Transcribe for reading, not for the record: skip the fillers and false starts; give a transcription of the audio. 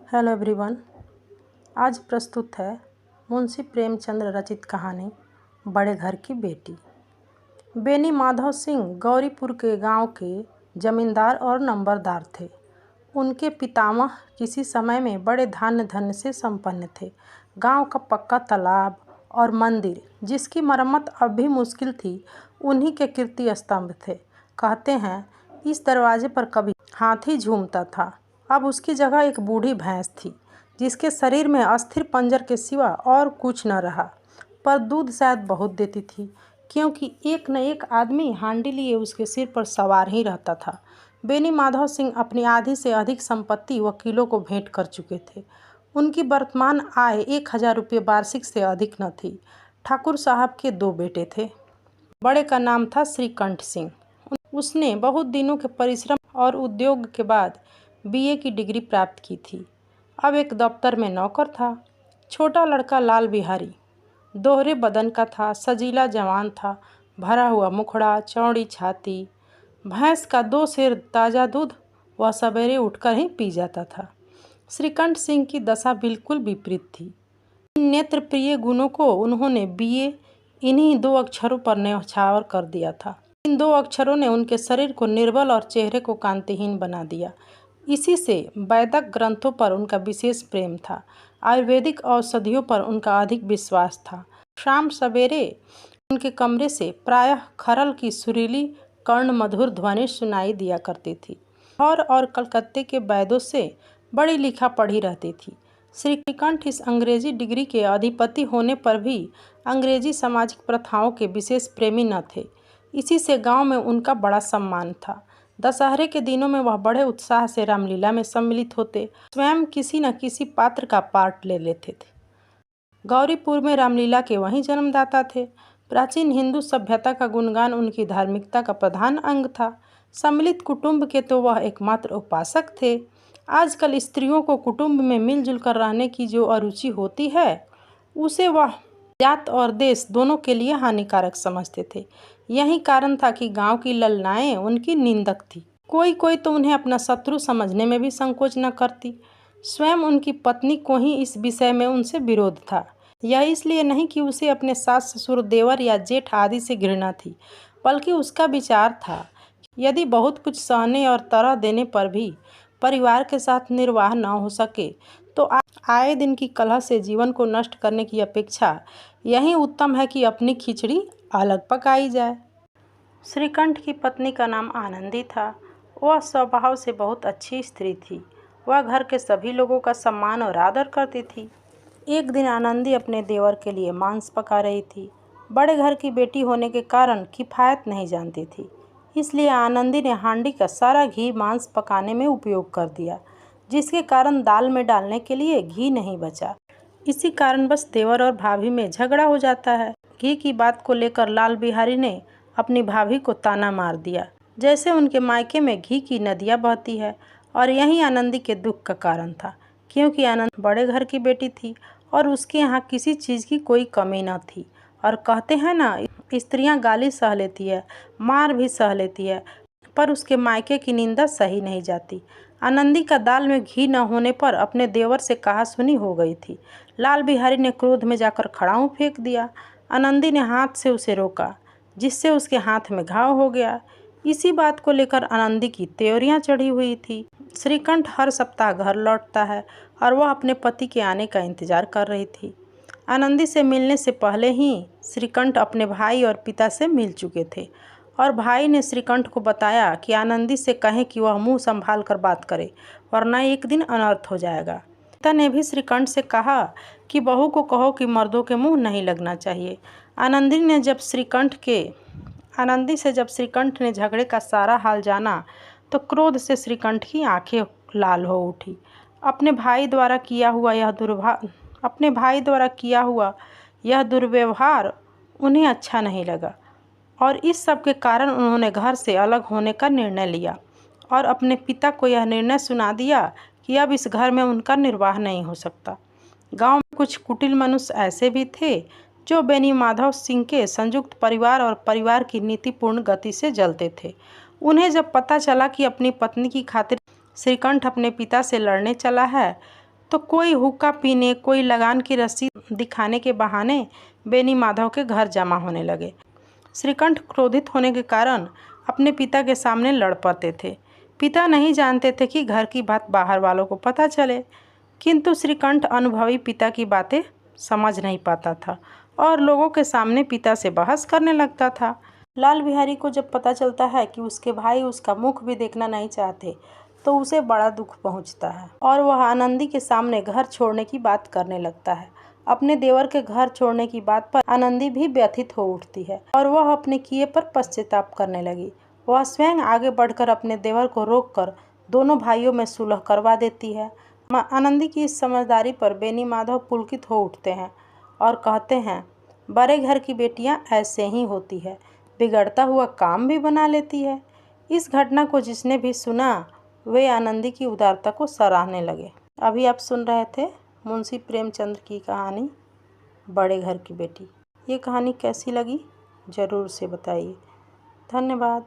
Hello everyone. आज प्रस्तुत है मुंशी प्रेमचंद रचित कहानी बड़े घर की बेटी। बेनी माधव सिंह गौरीपुर के गांव के जमींदार और नंबरदार थे। उनके पितामह किसी समय में बड़े धन से संपन्न थे। गांव का पक्का तालाब और मंदिर, जिसकी मरम्मत अब भी मुश्किल थी, उन्हीं के कीर्ति स्तंभ थे। कहते हैं इस दरवाजे पर कभी हाथी झूमता था। अब उसकी जगह एक बूढ़ी भैंस थी, जिसके शरीर में अस्थिर पंजर के सिवा और कुछ न रहा, पर दूध शायद बहुत देती थी, क्योंकि एक न एक आदमी हांडी लिए उसके सिर पर सवार ही रहता था। बेनी माधव सिंह अपनी आधी से अधिक संपत्ति वकीलों को भेंट कर चुके थे। उनकी वर्तमान आय 1000 रुपये वार्षिक से अधिक न थी। ठाकुर साहब के 2 बेटे थे। बड़े का नाम था श्रीकंठ सिंह। उसने बहुत दिनों के परिश्रम और उद्योग के बाद बीए की डिग्री प्राप्त की थी। अब एक दफ्तर में नौकर था। छोटा लड़का लाल बिहारी दोहरे बदन का था, सजीला जवान था, भरा हुआ मुखड़ा, चौड़ी छाती। भैंस का 2 सेर ताज़ा दूध वह सवेरे उठकर ही पी जाता था। श्रीकंठ सिंह की दशा बिल्कुल विपरीत थी। इन नेत्र प्रिय गुणों को उन्होंने बीए इन्हीं 2 अक्षरों पर न्यौछावर कर दिया था। इन 2 अक्षरों ने उनके शरीर को निर्बल और चेहरे को कांतिहीन बना दिया। इसी से वैदिक ग्रंथों पर उनका विशेष प्रेम था। आयुर्वेदिक औषधियों पर उनका अधिक विश्वास था। शाम सवेरे उनके कमरे से प्रायः खरल की सुरीली कर्ण मधुर ध्वनि सुनाई दिया करती थी। लाहौर और कलकत्ते के वैद्यों से बड़ी लिखा पढ़ी रहती थी। श्रीकंठ इस अंग्रेजी डिग्री के अधिपति होने पर भी अंग्रेजी सामाजिक प्रथाओं के विशेष प्रेमी न थे। इसी से गांव में उनका बड़ा सम्मान था। दशहरे के दिनों में वह बड़े उत्साह से रामलीला में सम्मिलित होते, स्वयं किसी न किसी पात्र का पार्ट ले लेते थे। गौरीपुर में रामलीला के वहीं जन्मदाता थे। प्राचीन हिंदू सभ्यता का गुणगान उनकी धार्मिकता का प्रधान अंग था। सम्मिलित कुटुंब के तो वह एकमात्र उपासक थे। आजकल स्त्रियों को कुटुंब में मिलजुल कर रहने की जो अरुचि होती है, उसे वह जात और देश दोनों के लिए हानिकारक समझते थे। यही कारण था कि गांव की ललनाएं उनकी निंदक थी। कोई तो उन्हें अपना शत्रु समझने में भी संकोच न करती। स्वयं उनकी पत्नी को ही इस विषय में उनसे विरोध था। यह इसलिए नहीं कि उसे अपने सास ससुर, देवर या जेठ आदि से घृणा थी, बल्कि उसका विचार था यदि बहुत कुछ सहने और तरह देने पर भी परिवार के साथ निर्वाह न हो सके, तो आए दिन की कलह से जीवन को नष्ट करने की अपेक्षा यही उत्तम है कि अपनी खिचड़ी अलग पकाई जाए। श्रीकंठ की पत्नी का नाम आनंदी था। वह स्वभाव से बहुत अच्छी स्त्री थी। वह घर के सभी लोगों का सम्मान और आदर करती थी। एक दिन आनंदी अपने देवर के लिए मांस पका रही थी। बड़े घर की बेटी होने के कारण किफायत नहीं जानती थी, इसलिए आनंदी ने हांडी का सारा घी मांस पकाने में उपयोग कर दिया, जिसके कारण दाल में डालने के लिए घी नहीं बचा। इसी कारण बस देवर और भाभी में झगड़ा हो जाता है। घी की बात को लेकर लाल बिहारी ने अपनी भाभी को ताना मार दिया, जैसे उनके मायके में घी की नदियाँ बहती है। और यही आनंदी के दुख का कारण था, क्योंकि आनंद बड़े घर की बेटी थी और उसके यहाँ किसी चीज़ की कोई कमी न थी। और कहते हैं ना, स्त्रियाँ गाली सह लेती है, मार भी सह लेती है, पर उसके मायके की निंदा सही नहीं जाती। आनंदी का दाल में घी न होने पर अपने देवर से कहासुनी हो गई थी। लाल बिहारी ने क्रोध में जाकर खड़ाऊं फेंक दिया। आनंदी ने हाथ से उसे रोका, जिससे उसके हाथ में घाव हो गया। इसी बात को लेकर आनंदी की त्योरियां चढ़ी हुई थी। श्रीकंठ हर सप्ताह घर लौटता है और वह अपने पति के आने का इंतजार कर रही थी। आनंदी से मिलने से पहले ही श्रीकंठ अपने भाई और पिता से मिल चुके थे, और भाई ने श्रीकंठ को बताया कि आनंदी से कहें कि वह मुंह संभाल कर बात करे, वरना एक दिन अनर्थ हो जाएगा। पिता ने भी श्रीकंठ से कहा कि बहू को कहो कि मर्दों के मुंह नहीं लगना चाहिए। आनंदी से जब श्रीकंठ ने झगड़े का सारा हाल जाना, तो क्रोध से श्रीकंठ की आंखें लाल हो उठी। अपने भाई द्वारा किया हुआ यह दुर्व्यवहार उन्हें अच्छा नहीं लगा, और इस सब के कारण उन्होंने घर से अलग होने का निर्णय लिया और अपने पिता को यह निर्णय सुना दिया कि अब इस घर में उनका निर्वाह नहीं हो सकता। गांव में कुछ कुटिल मनुष्य ऐसे भी थे जो बेनी माधव सिंह के संयुक्त परिवार और परिवार की नीतिपूर्ण गति से जलते थे। उन्हें जब पता चला कि अपनी पत्नी की खातिर श्रीकंठ अपने पिता से लड़ने चला है, तो कोई हुक्का पीने, कोई लगान की रसीद दिखाने के बहाने बेनी माधव के घर जमा होने लगे। श्रीकंठ क्रोधित होने के कारण अपने पिता के सामने लड़ पड़ते थे। पिता नहीं जानते थे कि घर की बात बाहर वालों को पता चले, किंतु श्रीकंठ अनुभवी पिता की बातें समझ नहीं पाता था और लोगों के सामने पिता से बहस करने लगता था। लाल बिहारी को जब पता चलता है कि उसके भाई उसका मुख भी देखना नहीं चाहते, तो उसे बड़ा दुख पहुंचता है और वह आनंदी के सामने घर छोड़ने की बात करने लगता है। अपने देवर के घर छोड़ने की बात पर आनंदी भी व्यथित हो उठती है और वह अपने किए पर पश्चाताप करने लगी। वह स्वयं आगे बढ़कर अपने देवर को रोककर दोनों भाइयों में सुलह करवा देती है। आनंदी की इस समझदारी पर बेनी माधव पुलकित हो उठते हैं और कहते हैं, बड़े घर की बेटियां ऐसे ही होती है, बिगड़ता हुआ काम भी बना लेती है। इस घटना को जिसने भी सुना वे आनंदी की उदारता को सराहने लगे। अभी आप सुन रहे थे मुंशी प्रेमचंद्र की कहानी बड़े घर की बेटी। ये कहानी कैसी लगी ज़रूर से बताइए। धन्यवाद।